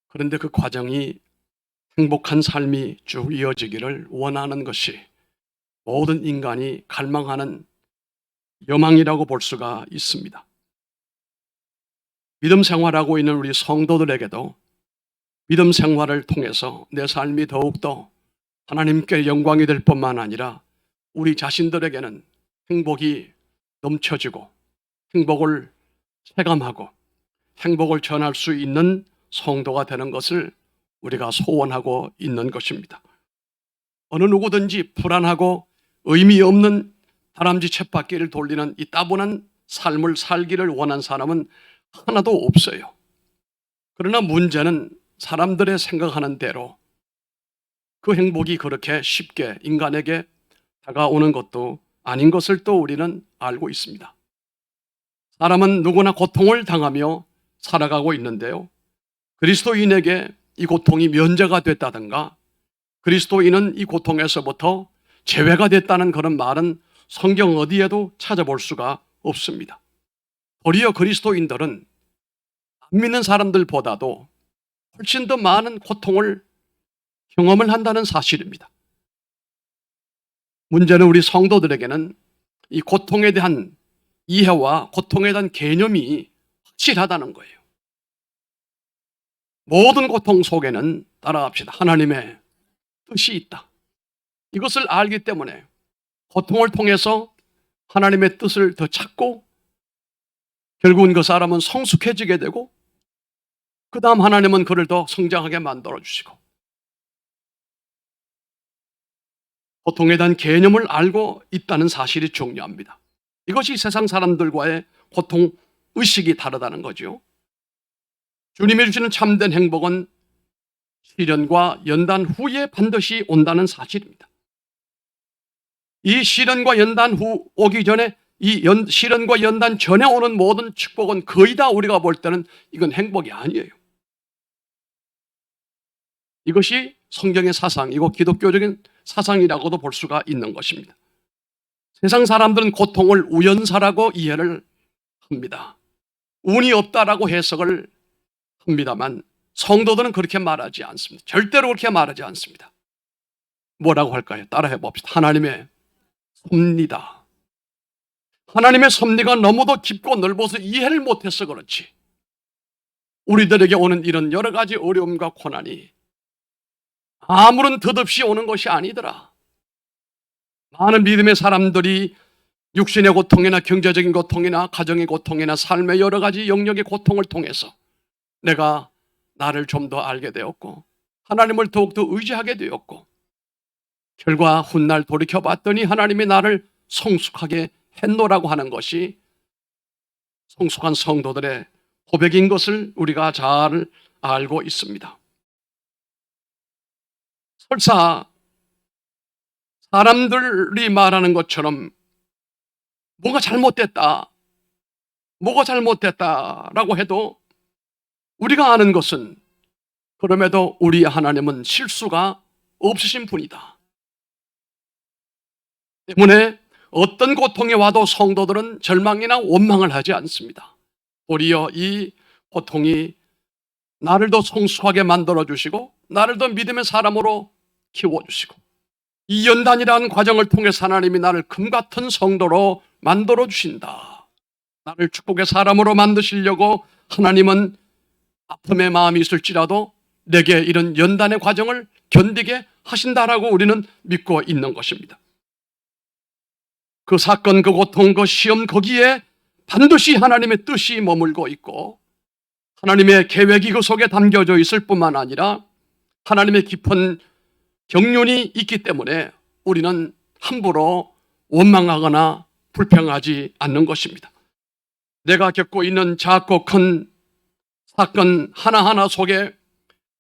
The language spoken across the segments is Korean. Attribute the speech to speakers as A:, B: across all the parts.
A: 그런데 그 과정이 행복한 삶이 쭉 이어지기를 원하는 것이 모든 인간이 갈망하는 여망이라고 볼 수가 있습니다. 믿음 생활하고 있는 우리 성도들에게도 믿음 생활을 통해서 내 삶이 더욱더 하나님께 영광이 될 뿐만 아니라 우리 자신들에게는 행복이 넘쳐지고 행복을 체감하고 행복을 전할 수 있는 성도가 되는 것을 우리가 소원하고 있는 것입니다. 어느 누구든지 불안하고 의미 없는 다람쥐 쳇바퀴를 돌리는 이 따분한 삶을 살기를 원한 사람은 하나도 없어요. 그러나 문제는 사람들의 생각하는 대로 그 행복이 그렇게 쉽게 인간에게 다가오는 것도 아닌 것을 또 우리는 알고 있습니다. 사람은 누구나 고통을 당하며 살아가고 있는데요. 그리스도인에게 이 고통이 면제가 됐다든가 그리스도인은 이 고통에서부터 제외가 됐다는 그런 말은 성경 어디에도 찾아볼 수가 없습니다. 도리어 그리스도인들은 안 믿는 사람들보다도 훨씬 더 많은 고통을 경험을 한다는 사실입니다. 문제는 우리 성도들에게는 이 고통에 대한 이해와 고통에 대한 개념이 확실하다는 거예요. 모든 고통 속에는 따라갑시다. 하나님의 뜻이 있다. 이것을 알기 때문에 고통을 통해서 하나님의 뜻을 더 찾고 결국은 그 사람은 성숙해지게 되고 그 다음 하나님은 그를 더 성장하게 만들어주시고 고통에 대한 개념을 알고 있다는 사실이 중요합니다. 이것이 세상 사람들과의 고통 의식이 다르다는 거죠. 주님이 주시는 참된 행복은 시련과 연단 후에 반드시 온다는 사실입니다. 이 시련과 연단 후 오기 전에 시련과 연단 전에 오는 모든 축복은 거의 다 우리가 볼 때는 이건 행복이 아니에요. 이것이 성경의 사상이고 기독교적인 사상이라고도 볼 수가 있는 것입니다. 세상 사람들은 고통을 우연사라고 이해를 합니다. 운이 없다라고 해석을 합니다만 성도들은 그렇게 말하지 않습니다. 절대로 그렇게 말하지 않습니다. 뭐라고 할까요? 따라해 봅시다. 하나님의 섭리다. 하나님의 섭리가 너무도 깊고 넓어서 이해를 못해서 그렇지. 우리들에게 오는 이런 여러 가지 어려움과 고난이 아무런 덧없이 오는 것이 아니더라. 많은 믿음의 사람들이 육신의 고통이나 경제적인 고통이나 가정의 고통이나 삶의 여러 가지 영역의 고통을 통해서 내가 나를 좀 더 알게 되었고 하나님을 더욱더 의지하게 되었고 결과 훗날 돌이켜봤더니 하나님이 나를 성숙하게 했노라고 하는 것이 성숙한 성도들의 고백인 것을 우리가 잘 알고 있습니다. 설사 사람들이 말하는 것처럼 뭐가 잘못됐다라고 해도 우리가 아는 것은 그럼에도 우리 하나님은 실수가 없으신 분이다. 때문에 어떤 고통이 와도 성도들은 절망이나 원망을 하지 않습니다. 도리어 이 고통이 나를 더 성숙하게 만들어주시고 나를 더 믿음의 사람으로 키워주시고 이 연단이라는 과정을 통해서 하나님이 나를 금같은 성도로 만들어주신다. 나를 축복의 사람으로 만드시려고 하나님은 아픔의 마음이 있을지라도 내게 이런 연단의 과정을 견디게 하신다라고 우리는 믿고 있는 것입니다. 그 사건, 그 고통, 그 시험 거기에 반드시 하나님의 뜻이 머물고 있고 하나님의 계획이 그 속에 담겨져 있을 뿐만 아니라 하나님의 깊은 경륜이 있기 때문에 우리는 함부로 원망하거나 불평하지 않는 것입니다. 내가 겪고 있는 작고 큰 사건 하나하나 속에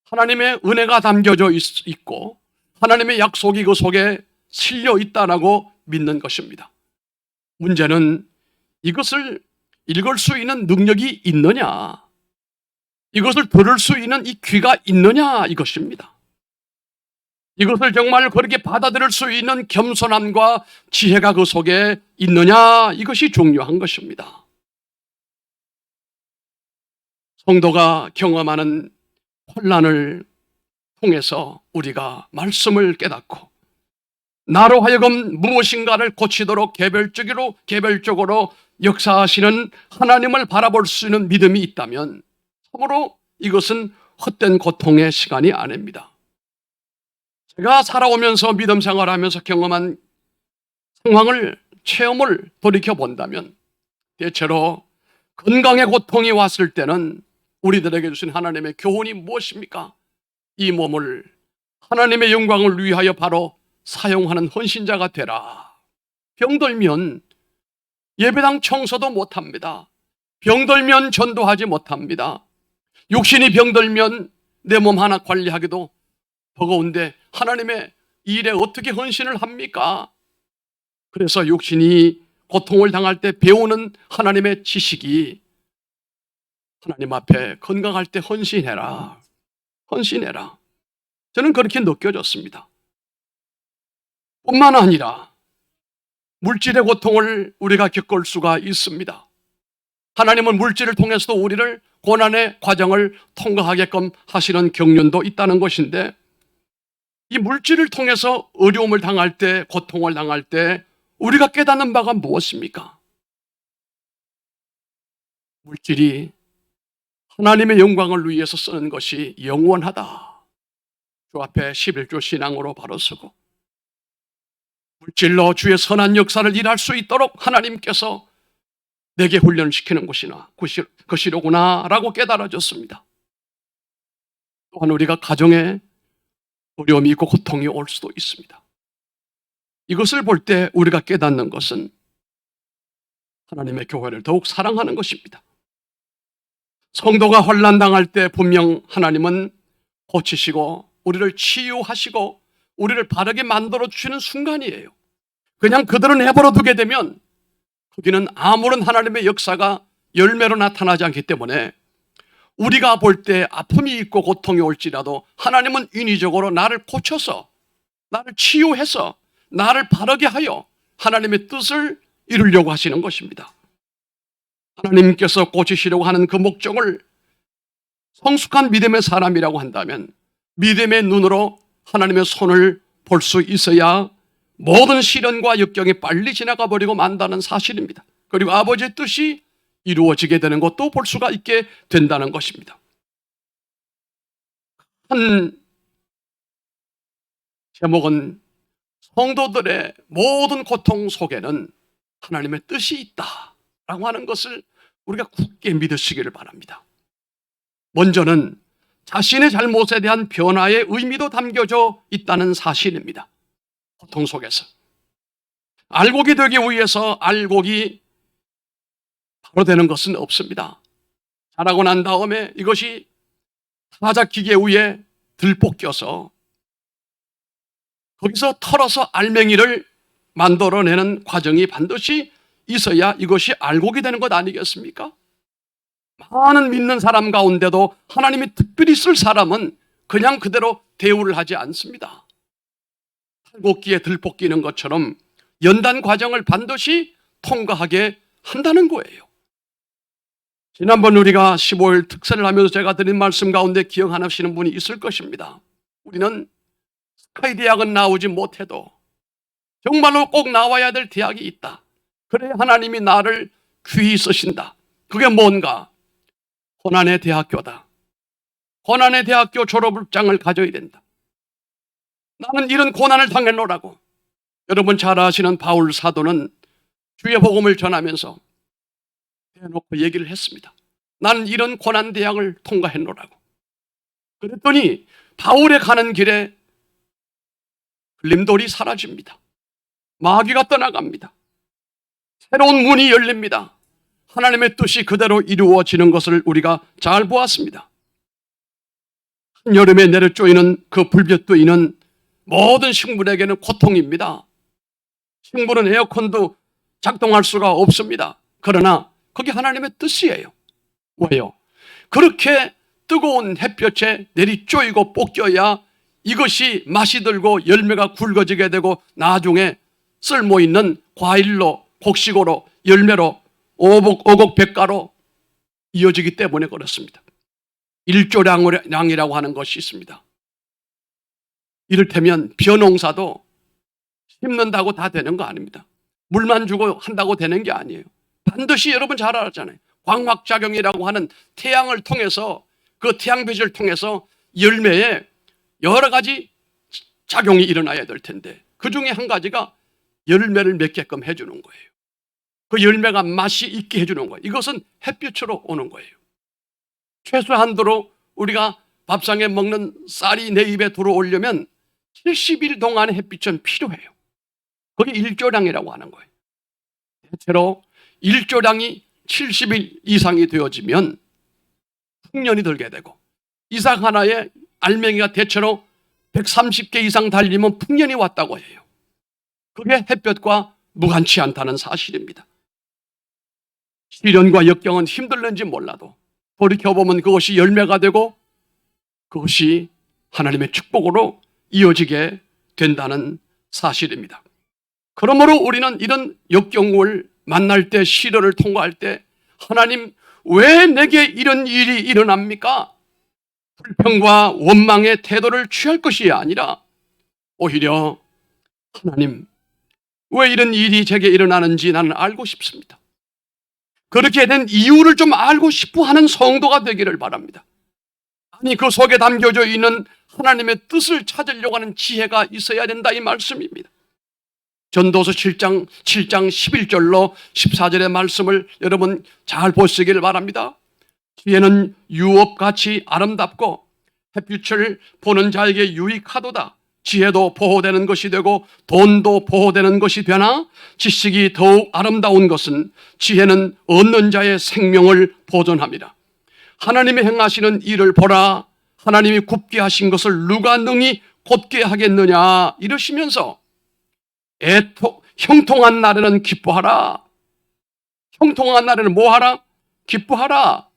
A: 하나님의 은혜가 담겨져 있고 하나님의 약속이 그 속에 실려 있다라고 믿는 것입니다. 문제는 이것을 읽을 수 있는 능력이 있느냐, 이것을 들을 수 있는 이 귀가 있느냐 이것입니다. 이것을 정말 그렇게 받아들일 수 있는 겸손함과 지혜가 그 속에 있느냐 이것이 중요한 것입니다. 성도가 경험하는 혼란을 통해서 우리가 말씀을 깨닫고 나로 하여금 무엇인가를 고치도록 개별적으로 역사하시는 하나님을 바라볼 수 있는 믿음이 있다면 참으로 이것은 헛된 고통의 시간이 아닙니다. 제가 살아오면서 믿음 생활하면서 경험한 상황을 체험을 돌이켜본다면 대체로 건강의 고통이 왔을 때는 우리들에게 주신 하나님의 교훈이 무엇입니까? 이 몸을 하나님의 영광을 위하여 바로 사용하는 헌신자가 되라. 병들면 예배당 청소도 못합니다. 병들면 전도하지 못합니다. 육신이 병들면 내 몸 하나 관리하기도 버거운데 하나님의 일에 어떻게 헌신을 합니까? 그래서 육신이 고통을 당할 때 배우는 하나님의 지식이 하나님 앞에 건강할 때 헌신해라. 헌신해라. 저는 그렇게 느껴졌습니다. 뿐만 아니라 물질의 고통을 우리가 겪을 수가 있습니다. 하나님은 물질을 통해서도 우리를 고난의 과정을 통과하게끔 하시는 경륜도 있다는 것인데 이 물질을 통해서 어려움을 당할 때, 고통을 당할 때 우리가 깨닫는 바가 무엇입니까? 물질이 하나님의 영광을 위해서 쓰는 것이 영원하다. 주 앞에 11조 신앙으로 바로 서고 물질로 주의 선한 역사를 일할 수 있도록 하나님께서 내게 훈련시키는 것이로구나 라고 깨달아졌습니다. 또한 우리가 가정에 어려움이 있고 고통이 올 수도 있습니다. 이것을 볼 때 우리가 깨닫는 것은 하나님의 교회를 더욱 사랑하는 것입니다. 성도가 환난당할 때 분명 하나님은 고치시고 우리를 치유하시고 우리를 바르게 만들어주시는 순간이에요. 그냥 그대로 내버려 두게 되면 거기는 아무런 하나님의 역사가 열매로 나타나지 않기 때문에 우리가 볼 때 아픔이 있고 고통이 올지라도 하나님은 인위적으로 나를 고쳐서 나를 치유해서 나를 바르게 하여 하나님의 뜻을 이루려고 하시는 것입니다. 하나님께서 고치시려고 하는 그 목적을 성숙한 믿음의 사람이라고 한다면 믿음의 눈으로 하나님의 손을 볼 수 있어야 모든 시련과 역경이 빨리 지나가 버리고 만다는 사실입니다. 그리고 아버지의 뜻이 이루어지게 되는 것도 볼 수가 있게 된다는 것입니다. 한 제목은 성도들의 모든 고통 속에는 하나님의 뜻이 있다라고 하는 것을 우리가 굳게 믿으시기를 바랍니다. 먼저는 자신의 잘못에 대한 변화의 의미도 담겨져 있다는 사실입니다. 고통 속에서 알곡이 되기 위해서 알곡이 바로 되는 것은 없습니다. 자라고 난 다음에 이것이 타작기계 위에 들볶여서 거기서 털어서 알맹이를 만들어내는 과정이 반드시 있어야 이것이 알곡이 되는 것 아니겠습니까? 많은 믿는 사람 가운데도 하나님이 특별히 쓸 사람은 그냥 그대로 대우를 하지 않습니다. 탈곡기에 들볶이는 것처럼 연단 과정을 반드시 통과하게 한다는 거예요. 지난번 우리가 15일 특세를 하면서 제가 드린 말씀 가운데 기억하시는 분이 있을 것입니다. 우리는 스카이 대학은 나오지 못해도 정말로 꼭 나와야 될 대학이 있다. 그래야 하나님이 나를 귀히 쓰신다. 그게 뭔가? 고난의 대학교다. 고난의 대학교 졸업장을 가져야 된다. 나는 이런 고난을 당했노라고. 여러분 잘 아시는 바울 사도는 주의 복음을 전하면서 대놓고 얘기를 했습니다. 나는 이런 고난 대학을 통과했노라고. 그랬더니 바울에 가는 길에 걸림돌이 사라집니다. 마귀가 떠나갑니다. 새로운 문이 열립니다. 하나님의 뜻이 그대로 이루어지는 것을 우리가 잘 보았습니다. 한여름에 내려쪼이는 그 불볕 뜨이는 모든 식물에게는 고통입니다. 식물은 에어컨도 작동할 수가 없습니다. 그러나 그게 하나님의 뜻이에요. 왜요? 그렇게 뜨거운 햇볕에 내리쪼이고 볶여야 이것이 맛이 들고 열매가 굵어지게 되고 나중에 쓸모있는 과일로, 곡식으로, 열매로, 오곡백과로 이어지기 때문에 그렇습니다. 일조량이라고 하는 것이 있습니다. 이를테면 벼농사도 심는다고 다 되는 거 아닙니다. 물만 주고 한다고 되는 게 아니에요. 반드시 여러분 잘 알았잖아요. 광학작용이라고 하는 태양을 통해서, 그 태양빛을 통해서 열매에 여러 가지 작용이 일어나야 될 텐데, 그 중에 한 가지가 열매를 맺게끔 해주는 거예요. 그 열매가 맛이 있게 해주는 거예요. 이것은 햇빛으로 오는 거예요. 최소한도로 우리가 밥상에 먹는 쌀이 내 입에 들어오려면 70일 동안의 햇빛은 필요해요. 그게 일조량이라고 하는 거예요. 대체로 일조량이 70일 이상이 되어지면 풍년이 들게 되고, 이삭 하나에 알맹이가 대체로 130개 이상 달리면 풍년이 왔다고 해요. 그게 햇볕과 무관치 않다는 사실입니다. 시련과 역경은 힘들는지 몰라도 돌이켜보면 그것이 열매가 되고 그것이 하나님의 축복으로 이어지게 된다는 사실입니다. 그러므로 우리는 이런 역경을 만날 때, 시련을 통과할 때, 하나님 왜 내게 이런 일이 일어납니까? 불평과 원망의 태도를 취할 것이 아니라 오히려 하나님 왜 이런 일이 제게 일어나는지 나는 알고 싶습니다. 그렇게 된 이유를 좀 알고 싶어 하는 성도가 되기를 바랍니다. 아니, 그 속에 담겨져 있는 하나님의 뜻을 찾으려고 하는 지혜가 있어야 된다, 이 말씀입니다. 전도서 7장 11절로 14절의 말씀을 여러분 잘 보시길 바랍니다. 지혜는 유업같이 아름답고 햇빛을 보는 자에게 유익하도다. 지혜도 보호되는 것이 되고 돈도 보호되는 것이 되나 지식이 더욱 아름다운 것은 지혜는 얻는 자의 생명을 보존합니다. 하나님이 행하시는 일을 보라. 하나님이 굽게 하신 것을 누가 능히 곧게 하겠느냐 이러시면서 형통한 날에는 기뻐하라. 형통한 날에는 뭐하라? 기뻐하라.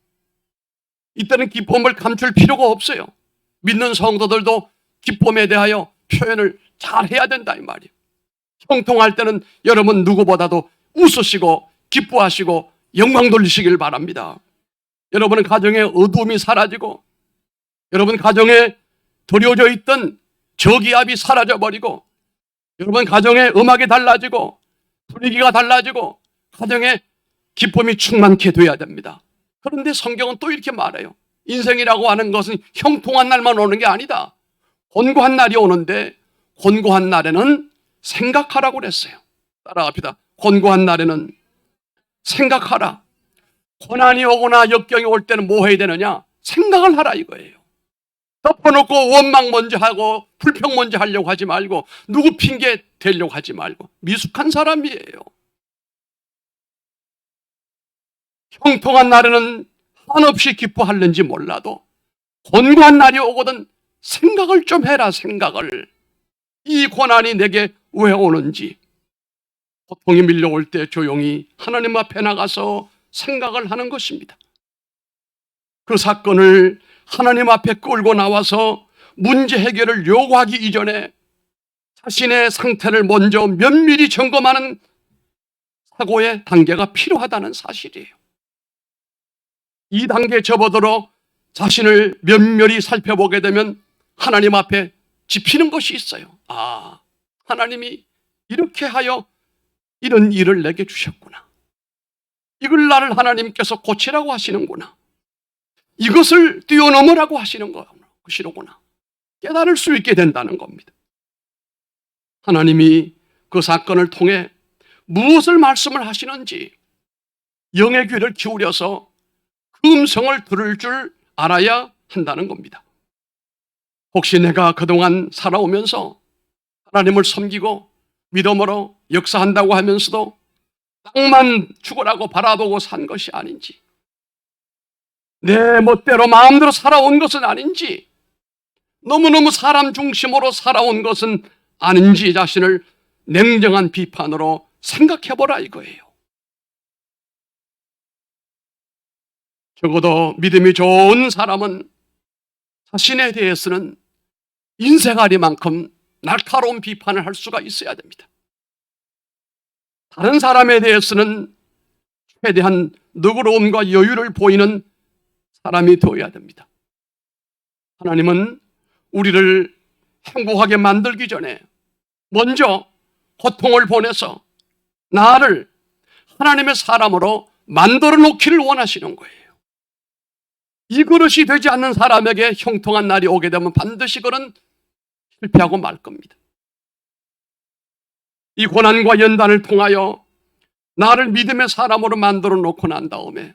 A: 이때는 기쁨을 감출 필요가 없어요. 믿는 성도들도 기쁨에 대하여 표현을 잘 해야 된다, 이 말이에요. 형통할 때는 여러분 누구보다도 웃으시고 기뻐하시고 영광 돌리시길 바랍니다. 여러분의 가정에 어두움이 사라지고 여러분 가정에 드려져 있던 저기압이 사라져버리고 여러분 가정에 음악이 달라지고 분위기가 달라지고 가정에 기쁨이 충만케 돼야 됩니다. 그런데 성경은 또 이렇게 말해요. 인생이라고 하는 것은 형통한 날만 오는 게 아니다. 곤고한 날이 오는데 곤고한 날에는 생각하라고 그랬어요. 따라갑시다. 곤고한 날에는 생각하라. 고난이 오거나 역경이 올 때는 뭐 해야 되느냐? 생각을 하라 이거예요. 덮어놓고 원망 먼저 하고 불평 먼저 하려고 하지 말고 누구 핑계 대려고 하지 말고 미숙한 사람이에요. 형통한 날에는 한없이 기뻐하는지 몰라도 곤고한 날이 오거든 생각을 좀 해라. 생각을. 이 고난이 내게 왜 오는지. 고통이 밀려올 때 조용히 하나님 앞에 나가서 생각을 하는 것입니다. 그 사건을 하나님 앞에 끌고 나와서 문제 해결을 요구하기 이전에 자신의 상태를 먼저 면밀히 점검하는 사고의 단계가 필요하다는 사실이에요. 이 단계에 접어들어 자신을 면밀히 살펴보게 되면 하나님 앞에 짚히는 것이 있어요. 아, 하나님이 이렇게 하여 이런 일을 내게 주셨구나. 이걸 나를 하나님께서 고치라고 하시는구나. 이것을 뛰어넘으라고 하시는 것이로구나. 깨달을 수 있게 된다는 겁니다. 하나님이 그 사건을 통해 무엇을 말씀을 하시는지 영의 귀를 기울여서 그 음성을 들을 줄 알아야 한다는 겁니다. 혹시 내가 그동안 살아오면서 하나님을 섬기고 믿음으로 역사한다고 하면서도 땅만 죽으라고 바라보고 산 것이 아닌지, 내 멋대로 마음대로 살아온 것은 아닌지, 너무너무 사람 중심으로 살아온 것은 아닌지 자신을 냉정한 비판으로 생각해보라 이거예요. 적어도 믿음이 좋은 사람은 자신에 대해서는 인생아리만큼 날카로운 비판을 할 수가 있어야 됩니다. 다른 사람에 대해서는 최대한 너그러움과 여유를 보이는 사람이 되어야 됩니다. 하나님은 우리를 행복하게 만들기 전에 먼저 고통을 보내서 나를 하나님의 사람으로 만들어 놓기를 원하시는 거예요. 이 그릇이 되지 않는 사람에게 형통한 날이 오게 되면 반드시 그는 실패하고 말 겁니다. 이 고난과 연단을 통하여 나를 믿음의 사람으로 만들어 놓고 난 다음에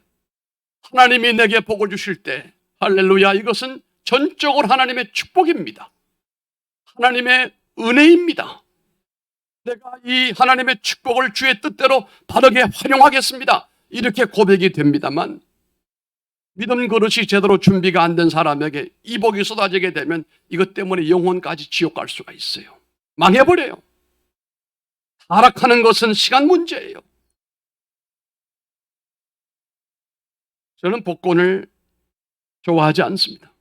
A: 하나님이 내게 복을 주실 때, 할렐루야, 이것은 전적으로 하나님의 축복입니다. 하나님의 은혜입니다. 내가 이 하나님의 축복을 주의 뜻대로 바르게 활용하겠습니다, 이렇게 고백이 됩니다만, 믿음 그릇이 제대로 준비가 안 된 사람에게 이 복이 쏟아지게 되면 이것 때문에 영혼까지 지옥 갈 수가 있어요. 망해버려요. 타락하는 것은 시간 문제예요. 저는 복권을 좋아하지 않습니다.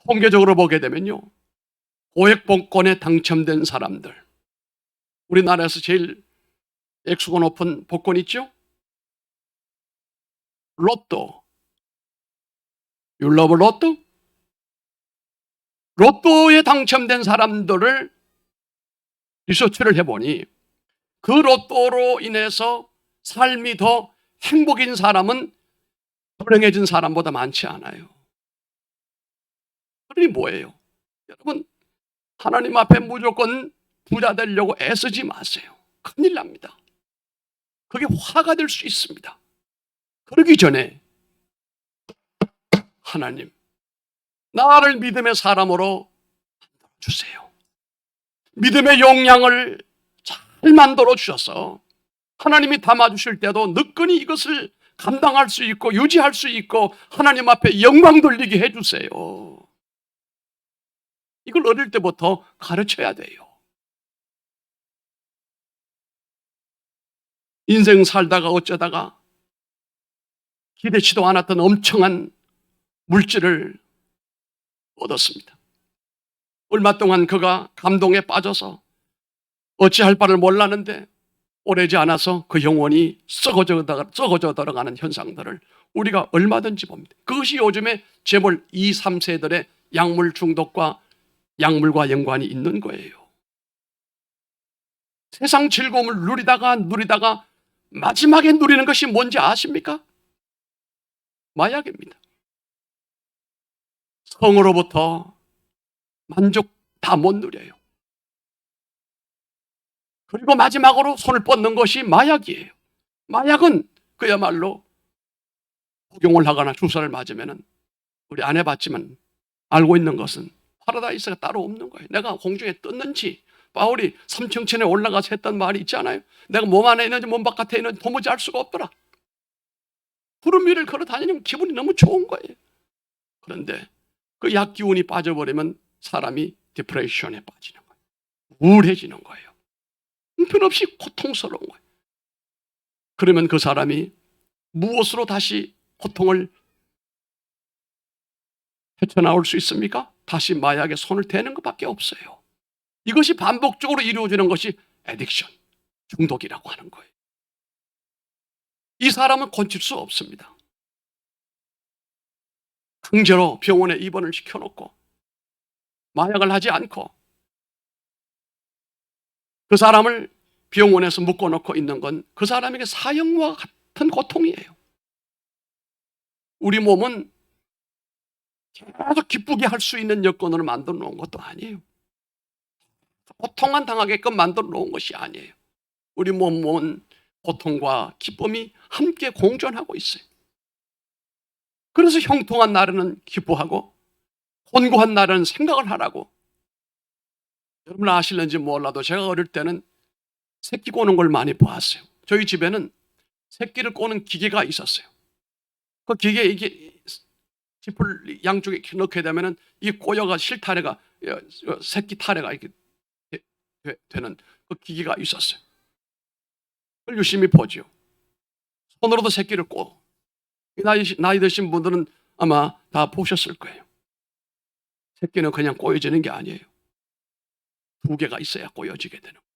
A: 통계적으로 보게 되면요, 고액 복권에 당첨된 사람들, 우리나라에서 제일 액수가 높은 복권 있죠? 로또. You love 로또? 로또에 당첨된 사람들을 리서치를 해보니 그 로또로 인해서 삶이 더 행복인 사람은 불행해진 사람보다 많지 않아요. 그러니 뭐예요? 여러분, 하나님 앞에 무조건 부자 되려고 애쓰지 마세요. 큰일 납니다. 그게 화가 될 수 있습니다. 그러기 전에 하나님, 나를 믿음의 사람으로 만들어주세요. 믿음의 용량을 잘 만들어 주셔서 하나님이 담아주실 때도 느끈히 이것을 감당할 수 있고 유지할 수 있고 하나님 앞에 영광 돌리게 해주세요. 이걸 어릴 때부터 가르쳐야 돼요. 인생 살다가 어쩌다가 기대치도 않았던 엄청난 물질을 얻었습니다. 얼마 동안 그가 감동에 빠져서 어찌할 바를 몰랐는데 오래지 않아서 그 영혼이 썩어져 들어가는 현상들을 우리가 얼마든지 봅니다. 그것이 요즘에 재벌 2, 3세들의 약물 중독과 약물과 연관이 있는 거예요. 세상 즐거움을 누리다가 마지막에 누리는 것이 뭔지 아십니까? 마약입니다. 성으로부터 만족 다 못 누려요. 그리고 마지막으로 손을 뻗는 것이 마약이에요. 마약은 그야말로 복용을 하거나 주사를 맞으면, 우리 안 해봤지만 알고 있는 것은 파라다이스가 따로 없는 거예요. 내가 공중에 떴는지, 바울이 삼층천에 올라가서 했던 말이 있잖아요. 내가 몸 안에 있는지 몸 바깥에 있는지 도무지 알 수가 없더라. 구름 위를 걸어 다니는 기분이 너무 좋은 거예요. 그런데 그 약 기운이 빠져버리면 사람이 디프레션에 빠지는 거예요. 우울해지는 거예요. 형편없이 고통스러운 거예요. 그러면 그 사람이 무엇으로 다시 고통을 헤쳐나올 수 있습니까? 다시 마약에 손을 대는 것밖에 없어요. 이것이 반복적으로 이루어지는 것이 애딕션, 중독이라고 하는 거예요. 이 사람은 고칠 수 없습니다. 강제로 병원에 입원을 시켜놓고 마약을 하지 않고 그 사람을 병원에서 묶어놓고 있는 건 그 사람에게 사형과 같은 고통이에요. 우리 몸은 계속 기쁘게 할 수 있는 여건으로 만들어 놓은 것도 아니에요. 고통만 당하게끔 만들어 놓은 것이 아니에요. 우리 몸은 고통과 기쁨이 함께 공존하고 있어요. 그래서 형통한 날에는 기뻐하고 곤고한 날에는 생각을 하라고. 여러분 아실는지 몰라도 제가 어릴 때는 새끼 꼬는 걸 많이 보았어요. 저희 집에는 새끼를 꼬는 기계가 있었어요. 그 기계에 이게 짚을 양쪽에 넣게 되면은 이 꼬여가 실타래가, 새끼 타래가 이렇게 되는 그 기계가 있었어요. 그걸 유심히 보죠. 손으로도 새끼를 꼬. 나이 드신 분들은 아마 다 보셨을 거예요. 새끼는 그냥 꼬여지는 게 아니에요. 두 개가 있어야 꼬여지게 되는 거예요.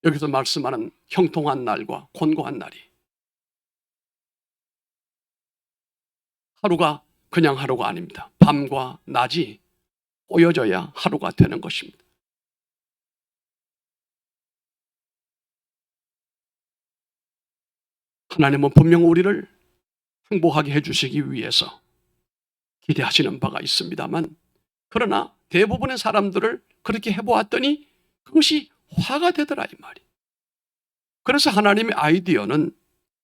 A: 여기서 말씀하는 형통한 날과 곤고한 날이 하루가 그냥 하루가 아닙니다. 밤과 낮이 꼬여져야 하루가 되는 것입니다. 하나님은 분명 우리를 행복하게 해주시기 위해서 기대하시는 바가 있습니다만, 그러나 대부분의 사람들을 그렇게 해보았더니 그것이 화가 되더라 이 말이. 그래서 하나님의 아이디어는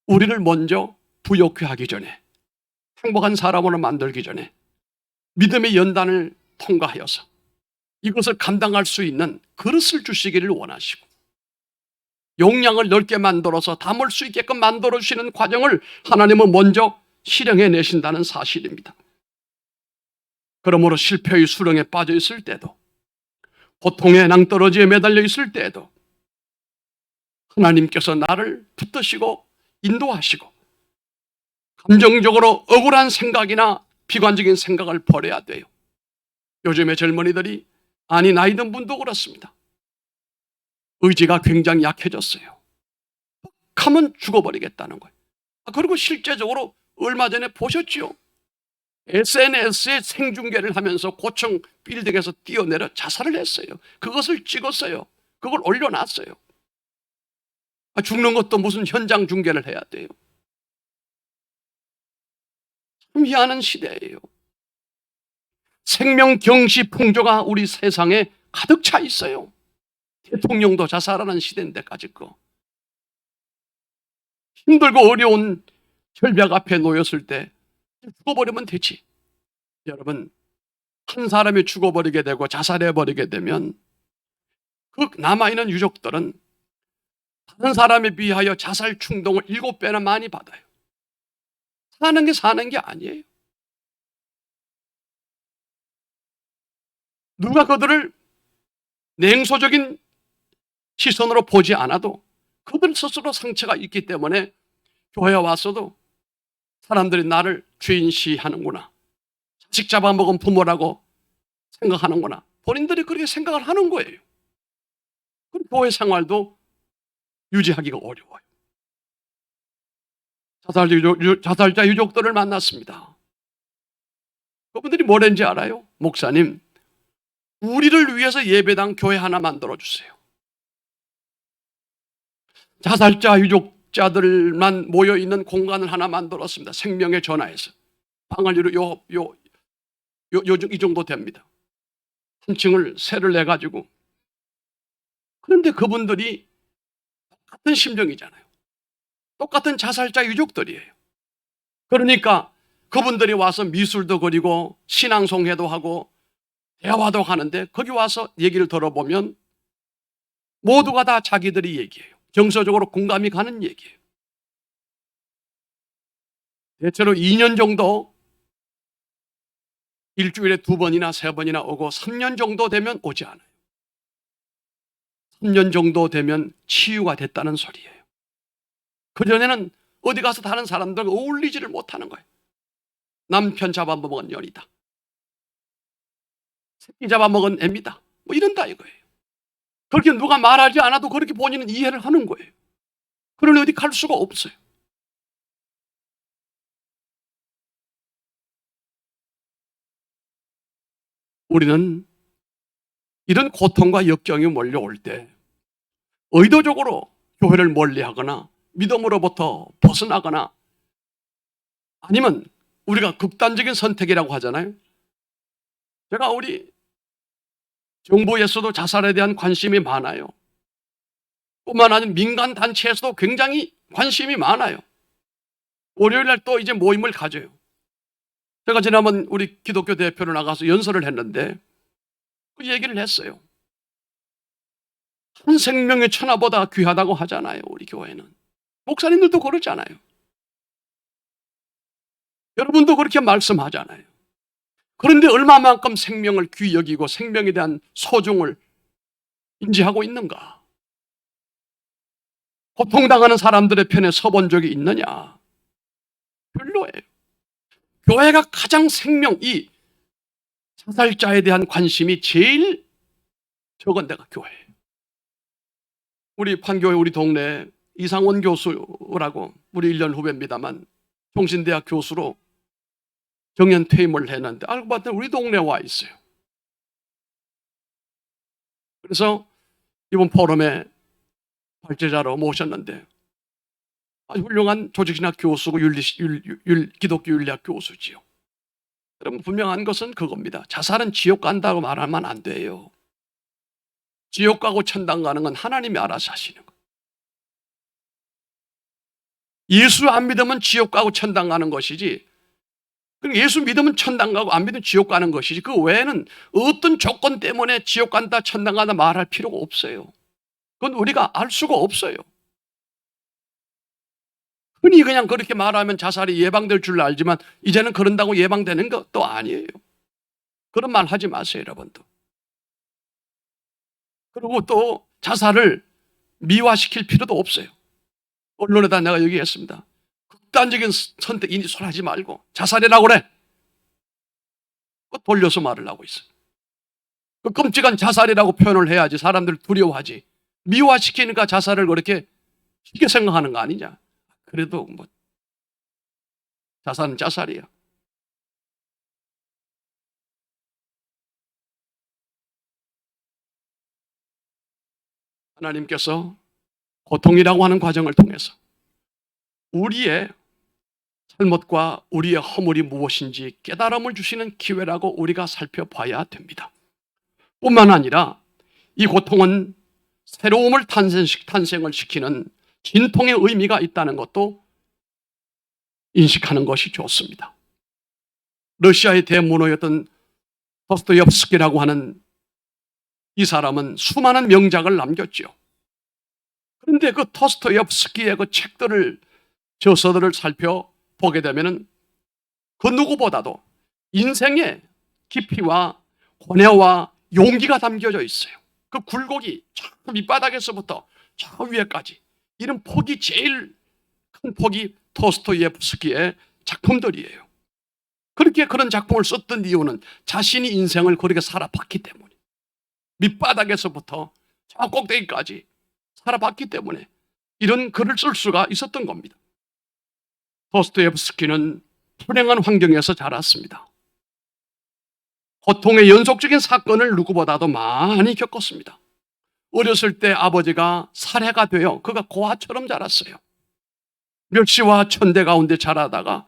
A: 우리를 먼저 부욕해 하기 전에, 행복한 사람으로 만들기 전에 믿음의 연단을 통과하여서 이것을 감당할 수 있는 그릇을 주시기를 원하시고, 용량을 넓게 만들어서 담을 수 있게끔 만들어주시는 과정을 하나님은 먼저 실행해 내신다는 사실입니다. 그러므로 실패의 수렁에 빠져 있을 때도, 고통의 낭떠러지에 매달려 있을 때에도 하나님께서 나를 붙드시고 인도하시고, 감정적으로 억울한 생각이나 비관적인 생각을 버려야 돼요. 요즘의 젊은이들이, 아니 나이 든 분도 그렇습니다. 의지가 굉장히 약해졌어요. 하면 죽어버리겠다는 거예요. 그리고 실제적으로 얼마 전에 보셨죠? SNS에 생중계를 하면서 고층 빌딩에서 뛰어내려 자살을 했어요. 그것을 찍었어요. 그걸 올려놨어요. 죽는 것도 무슨 현장 중계를 해야 돼요. 참 희한한 시대예요. 생명 경시 풍조가 우리 세상에 가득 차 있어요. 대통령도 자살하는 시대인데까지 힘들고 어려운 절벽 앞에 놓였을 때 죽어버리면 되지. 여러분, 한 사람이 죽어버리게 되고 자살해버리게 되면 그 남아있는 유족들은 다른 사람에 비하여 자살 충동을 7배나 많이 받아요. 사는 게 아니에요. 누가 그들을 냉소적인 시선으로 보지 않아도 그들 스스로 상처가 있기 때문에 교회에 왔어도 사람들이 나를 죄인시하는구나, 자식 잡아먹은 부모라고 생각하는구나, 본인들이 그렇게 생각을 하는 거예요. 그럼 교회 생활도 유지하기가 어려워요. 자살자 유족들을 만났습니다. 그분들이 뭐랬는지 알아요? 목사님, 우리를 위해서 예배당 교회 하나 만들어주세요. 자살자 유족자들만 모여있는 공간을 하나 만들었습니다. 생명의 전화에서. 방을 이 정도 됩니다. 한 층을 세를 내가지고. 그런데 그분들이 똑같은 심정이잖아요. 똑같은 자살자 유족들이에요. 그러니까 그분들이 와서 미술도 그리고 신앙송회도 하고 대화도 하는데, 거기 와서 얘기를 들어보면 모두가 다 자기들이 얘기해요. 정서적으로 공감이 가는 얘기예요. 대체로 2년 정도, 일주일에 2번이나 3번이나 오고 3년 정도 되면 오지 않아요. 3년 정도 되면 치유가 됐다는 소리예요. 그전에는 어디 가서 다른 사람들과 어울리지를 못하는 거예요. 남편 잡아먹은 년이다, 새끼 잡아먹은 애입니다, 뭐 이런다 이거예요. 그렇게 누가 말하지 않아도 그렇게 본인은 이해를 하는 거예요. 그러니 어디 갈 수가 없어요. 우리는 이런 고통과 역경이 몰려올 때 의도적으로 교회를 멀리하거나 믿음으로부터 벗어나거나, 아니면 우리가 극단적인 선택이라고 하잖아요. 제가 우리 정부에서도 자살에 대한 관심이 많아요. 뿐만 아니라 민간 단체에서도 굉장히 관심이 많아요. 월요일 날 또 이제 모임을 가져요. 제가 지난번 우리 기독교 대표로 나가서 연설을 했는데 그 얘기를 했어요. 한 생명의 천하보다 귀하다고 하잖아요, 우리 교회는. 목사님들도 그러잖아요. 여러분도 그렇게 말씀하잖아요. 그런데 얼마만큼 생명을 귀히 여기고 생명에 대한 소중을 인지하고 있는가? 고통당하는 사람들의 편에 서본 적이 있느냐? 별로예요. 교회가 가장 이 자살자에 대한 관심이 제일 적은 데가 교회예요. 우리 판교에 우리 동네에 이상원 교수라고, 우리 1년 후배입니다만 종신대학 교수로 정년 퇴임을 했는데 알고 봤더니 우리 동네에 와 있어요. 그래서 이번 포럼에 발제자로 모셨는데 아주 훌륭한 조직신학 교수고 기독교 윤리학 교수지요. 여러분, 분명한 것은 그겁니다. 자살은 지옥 간다고 말하면 안 돼요. 지옥 가고 천당 가는 건 하나님이 알아서 하시는 거예요. 예수 안 믿으면 지옥 가고 천당 가는 것이지, 예수 믿으면 천당 가고 안 믿으면 지옥 가는 것이지, 그 외에는 어떤 조건 때문에 지옥 간다 천당 간다 말할 필요가 없어요. 그건 우리가 알 수가 없어요. 흔히 그냥 그렇게 말하면 자살이 예방될 줄 알지만 이제는 그런다고 예방되는 것도 아니에요. 그런 말 하지 마세요, 여러분도. 그리고 또 자살을 미화시킬 필요도 없어요. 언론에다 내가 얘기했습니다. 극단적인 선택, 소리 하지 말고 자살이라고 그래. 돌려서 말을 하고 있어요. 그 끔찍한 자살이라고 표현을 해야지 사람들 두려워하지. 미화시키니까 자살을 그렇게 쉽게 생각하는 거 아니냐. 그래도 뭐 자살은 자살이야. 하나님께서 고통이라고 하는 과정을 통해서 우리의 잘못과 우리의 허물이 무엇인지 깨달음을 주시는 기회라고 우리가 살펴봐야 됩니다. 뿐만 아니라 이 고통은 새로움을 탄생을 시키는 진통의 의미가 있다는 것도 인식하는 것이 좋습니다. 러시아의 대문호였던 도스토옙스키라고 하는 이 사람은 수많은 명작을 남겼죠. 그런데 그 도스토옙스키의 그 책들을, 저서들을 살펴보게 되면 그 누구보다도 인생의 깊이와 고뇌와 용기가 담겨져 있어요. 그 굴곡이 저 밑바닥에서부터 저 위에까지, 이런 폭이, 제일 큰 폭이 도스토옙스키의 작품들이에요. 그렇게 그런 작품을 썼던 이유는 자신이 인생을 그렇게 살아봤기 때문에, 밑바닥에서부터 저 꼭대기까지 살아봤기 때문에 이런 글을 쓸 수가 있었던 겁니다. 도스토옙스키는 불행한 환경에서 자랐습니다. 고통의 연속적인 사건을 누구보다도 많이 겪었습니다. 어렸을 때 아버지가 살해가 되어 그가 고아처럼 자랐어요. 멸시와 천대 가운데 자라다가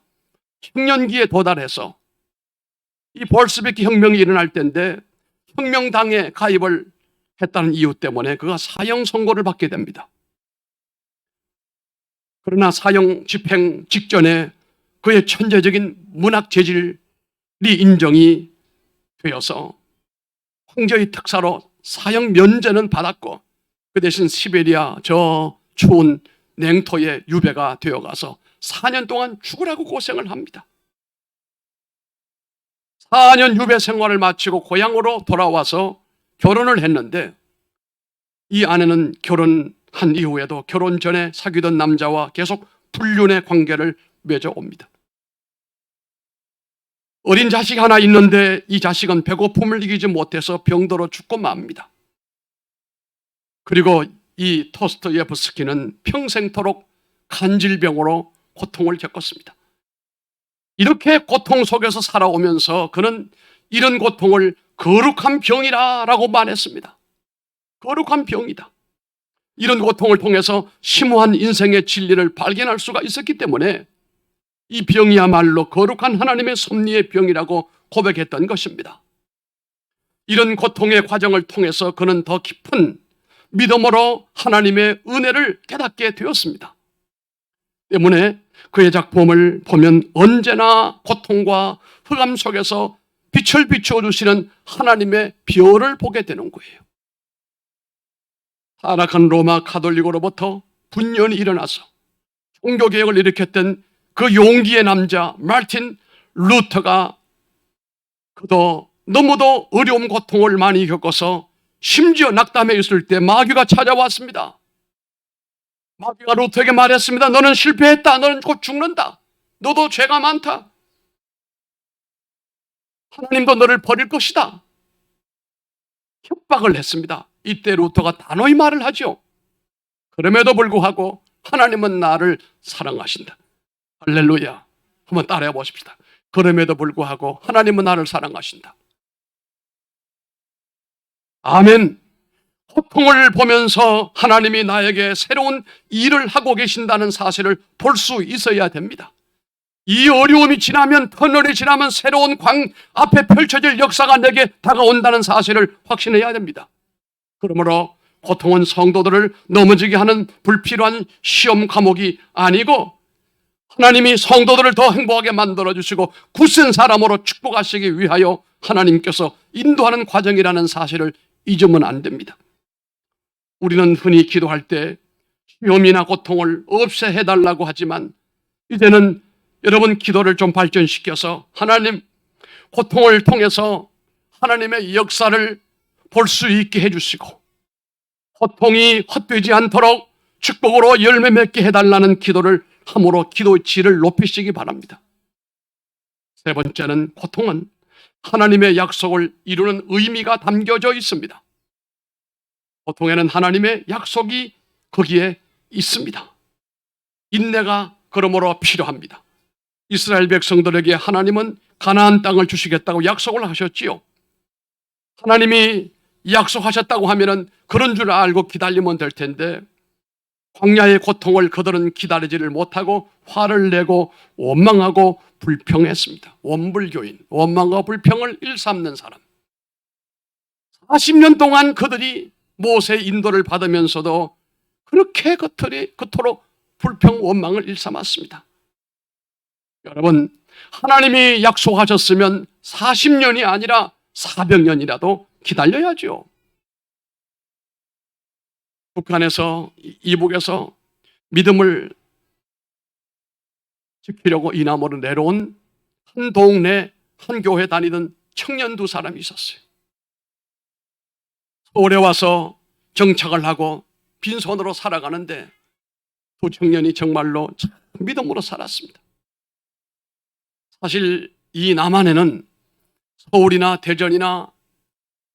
A: 청년기에 도달해서 이 볼스비키 혁명이 일어날 때인데 혁명당에 가입을 했다는 이유 때문에 그가 사형 선고를 받게 됩니다. 그러나 사형 집행 직전에 그의 천재적인 문학 재질이 인정이 되어서 황제의 특사로 사형 면제는 받았고, 그 대신 시베리아 저 추운 냉토에 유배가 되어가서 4년 동안 죽으라고 고생을 합니다. 4년 유배 생활을 마치고 고향으로 돌아와서 결혼을 했는데, 이 아내는 결혼한 이후에도 결혼 전에 사귀던 남자와 계속 불륜의 관계를 맺어옵니다. 어린 자식 하나 있는데 이 자식은 배고픔을 이기지 못해서 병들어 죽고 맙니다. 그리고 이 도스토옙스키는 평생토록 간질병으로 고통을 겪었습니다. 이렇게 고통 속에서 살아오면서 그는 이런 고통을 거룩한 병이라고 말했습니다. 거룩한 병이다. 이런 고통을 통해서 심오한 인생의 진리를 발견할 수가 있었기 때문에 이 병이야말로 거룩한 하나님의 섭리의 병이라고 고백했던 것입니다. 이런 고통의 과정을 통해서 그는 더 깊은 믿음으로 하나님의 은혜를 깨닫게 되었습니다. 때문에 그의 작품을 보면 언제나 고통과 흑암 속에서 빛을 비춰주시는 하나님의 별을 보게 되는 거예요. 타락한 로마 가톨릭으로부터 분열이 일어나서 종교개혁을 일으켰던 그 용기의 남자 마르틴 루터가 그도 너무도 어려운 고통을 많이 겪어서 심지어 낙담해 있을 때 마귀가 찾아왔습니다. 마귀가 루터에게 말했습니다. 너는 실패했다. 너는 곧 죽는다. 너도 죄가 많다. 하나님도 너를 버릴 것이다. 협박을 했습니다. 이때 루터가 단호히 말을 하죠. 그럼에도 불구하고 하나님은 나를 사랑하신다. 할렐루야. 한번 따라해 보십시다. 그럼에도 불구하고 하나님은 나를 사랑하신다. 아멘. 고통을 보면서 하나님이 나에게 새로운 일을 하고 계신다는 사실을 볼 수 있어야 됩니다. 이 어려움이 지나면, 터널이 지나면 새로운 광 앞에 펼쳐질 역사가 내게 다가온다는 사실을 확신해야 됩니다. 그러므로 고통은 성도들을 넘어지게 하는 불필요한 시험 과목이 아니고 하나님이 성도들을 더 행복하게 만들어주시고 굳센 사람으로 축복하시기 위하여 하나님께서 인도하는 과정이라는 사실을 잊으면 안 됩니다. 우리는 흔히 기도할 때 시험이나 고통을 없애해달라고 하지만 이제는 여러분 기도를 좀 발전시켜서 하나님 고통을 통해서 하나님의 역사를 볼 수 있게 해주시고 고통이 헛되지 않도록 축복으로 열매 맺게 해달라는 기도를 함으로 기도의 질을 높이시기 바랍니다. 세 번째는 고통은 하나님의 약속을 이루는 의미가 담겨져 있습니다. 고통에는 하나님의 약속이 거기에 있습니다. 인내가 그러므로 필요합니다. 이스라엘 백성들에게 하나님은 가나안 땅을 주시겠다고 약속을 하셨지요. 하나님이 약속하셨다고 하면은 그런 줄 알고 기다리면 될 텐데 광야의 고통을 그들은 기다리지를 못하고 화를 내고 원망하고 불평했습니다. 원불교인, 원망과 불평을 일삼는 사람. 40년 동안 그들이 모세의 인도를 받으면서도 그렇게 그토록 불평, 원망을 일삼았습니다. 여러분, 하나님이 약속하셨으면 40년이 아니라 400년이라도 기다려야죠. 북한에서, 이북에서 믿음을 지키려고 이남으로 내려온 한 동네, 한 교회 다니던 청년 두 사람이 있었어요. 서울에 와서 정착을 하고 빈손으로 살아가는데 두 청년이 정말로 믿음으로 살았습니다. 사실 이 남한에는 서울이나 대전이나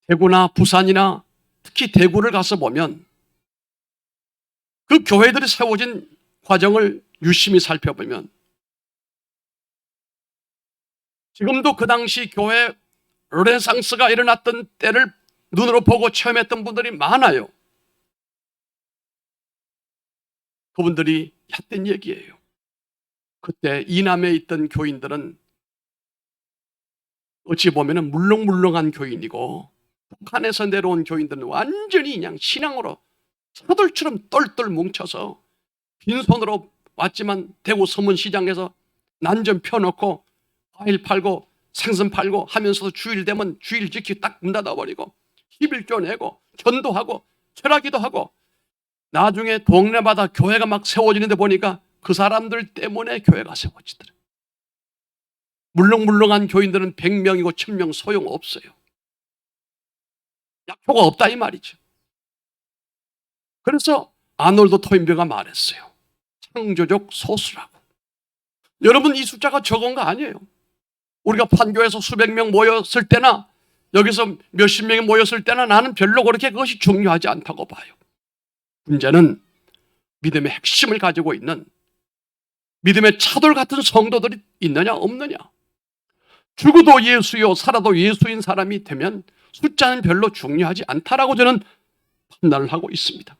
A: 대구나 부산이나 특히 대구를 가서 보면 그 교회들이 세워진 과정을 유심히 살펴보면 지금도 그 당시 교회 르네상스가 일어났던 때를 눈으로 보고 체험했던 분들이 많아요. 그분들이 했던 얘기예요. 그때 이남에 있던 교인들은 어찌 보면 물렁물렁한 교인이고 북한에서 내려온 교인들은 완전히 그냥 신앙으로 사돌처럼 똘똘 뭉쳐서 빈손으로 왔지만 대구 서문시장에서 난점 펴놓고 과일 팔고 생선 팔고 하면서도 주일 되면 주일 지키고 딱 문 닫아버리고 11조 내고 전도하고 철학기도 하고 나중에 동네마다 교회가 막 세워지는데 보니까 그 사람들 때문에 교회가 세워지더라. 물렁물렁한 교인들은 100명이고 1000명 소용없어요. 약효가 없다 이 말이죠. 그래서 아놀드 토인베가 말했어요. 창조적 소수라고. 여러분 이 숫자가 적은 거 아니에요. 우리가 판교에서 수백 명 모였을 때나 여기서 몇십 명이 모였을 때나 나는 별로 그렇게 그것이 중요하지 않다고 봐요. 문제는 믿음의 핵심을 가지고 있는 믿음의 차돌 같은 성도들이 있느냐 없느냐. 죽어도 예수요 살아도 예수인 사람이 되면 숫자는 별로 중요하지 않다라고 저는 판단을 하고 있습니다.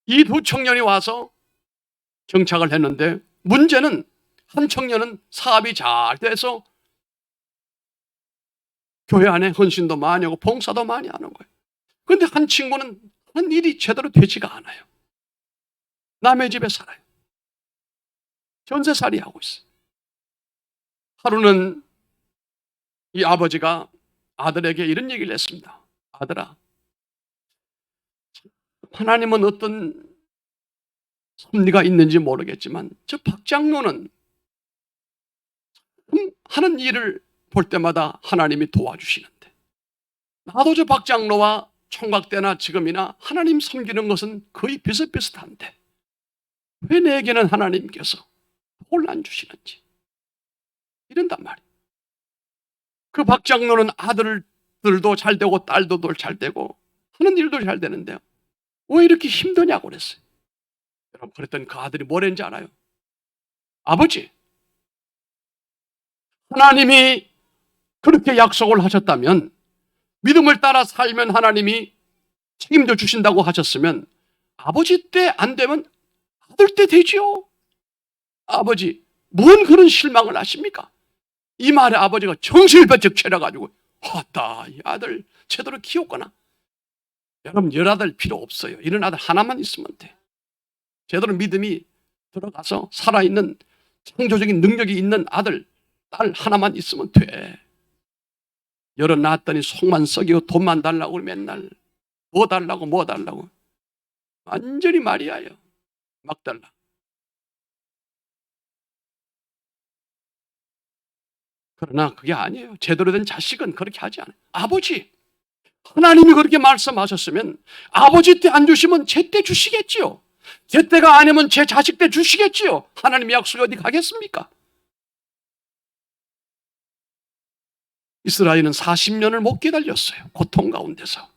A: 이 두 청년이 와서 정착을 했는데 문제는 한 청년은 사업이 잘 돼서 교회 안에 헌신도 많이 하고 봉사도 많이 하는 거예요. 그런데 한 친구는 하는 일이 제대로 되지가 않아요. 남의 집에 살아요. 전세살이 하고 있어요. 하루는 이 아버지가 아들에게 이런 얘기를 했습니다. 아들아, 하나님은 어떤 섭리가 있는지 모르겠지만 저 박 장로는 하는 일을 볼 때마다 하나님이 도와주시는데 나도 저 박 장로와 총각 때나 지금이나 하나님 섬기는 것은 거의 비슷비슷한데 왜 내게는 하나님께서 복을 안 주시는지 이런단 말이에요. 그 박 장로는 아들들도 잘 되고 딸도 잘 되고 하는 일도 잘 되는데 왜 이렇게 힘드냐고 그랬어요. 여러분 그랬더니 그 아들이 뭐랬는지 알아요? 아버지, 하나님이 그렇게 약속을 하셨다면, 믿음을 따라 살면 하나님이 책임져 주신다고 하셨으면 아버지 때 안 되면 아들 때 되지요. 아버지, 뭔 그런 실망을 하십니까? 이 말에 아버지가 정신을 번쩍 차려가지고, 왔다, 이 아들 제대로 키웠구나. 여러분, 열 아들 필요 없어요. 이런 아들 하나만 있으면 돼. 제대로 믿음이 들어가서 살아있는 창조적인 능력이 있는 아들, 딸 하나만 있으면 돼. 여러 낳았더니 속만 썩이고 돈만 달라고 맨날 뭐 달라고 뭐 달라고. 완전히 말이야요. 막 달라. 그러나 그게 아니에요. 제대로 된 자식은 그렇게 하지 않아요. 아버지, 하나님이 그렇게 말씀하셨으면 아버지 때 안 주시면 제 때 주시겠지요. 제 때가 아니면 제 자식 때 주시겠지요. 하나님의 약속이 어디 가겠습니까? 이스라엘은 40년을 못 기다렸어요. 고통 가운데서.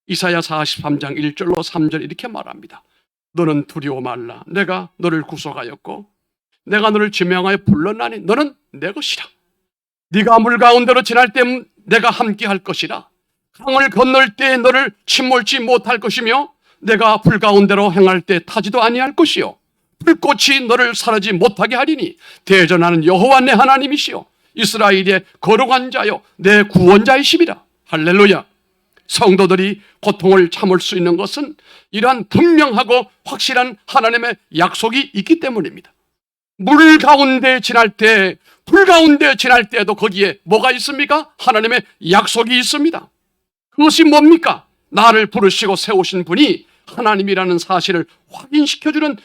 A: 이사야 43장 1절로 3절 이렇게 말합니다. 너는 두려워 말라. 내가 너를 구속하였고 내가 너를 지명하여 불렀나니 너는 내 것이라. 네가 물 가운데로 지날 때 내가 함께 할 것이라. 강을 건널 때 너를 침몰지 못할 것이며 내가 불 가운데로 행할 때 타지도 아니할 것이요 불꽃이 너를 사르지 못하게 하리니 대전하는 여호와 내 하나님이시요 이스라엘의 거룩한 자요 내 구원자이심이라. 할렐루야. 성도들이 고통을 참을 수 있는 것은 이러한 분명하고 확실한 하나님의 약속이 있기 때문입니다. 물 가운데 지날 때, 불 가운데 지날 때에도 거기에 뭐가 있습니까? 하나님의 약속이 있습니다. 그것이 뭡니까? 나를 부르시고 세우신 분이 하나님이라는 사실을 확인시켜주는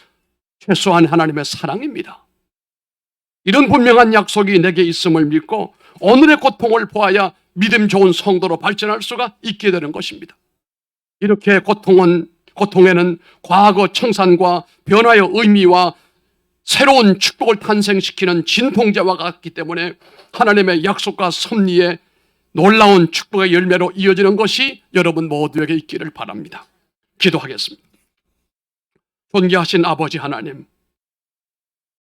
A: 최소한 하나님의 사랑입니다. 이런 분명한 약속이 내게 있음을 믿고 오늘의 고통을 보아야 믿음 좋은 성도로 발전할 수가 있게 되는 것입니다. 이렇게 고통에는 과거 청산과 변화의 의미와 새로운 축복을 탄생시키는 진통제와 같기 때문에 하나님의 약속과 섭리의 놀라운 축복의 열매로 이어지는 것이 여러분 모두에게 있기를 바랍니다. 기도하겠습니다. 존귀하신 아버지 하나님,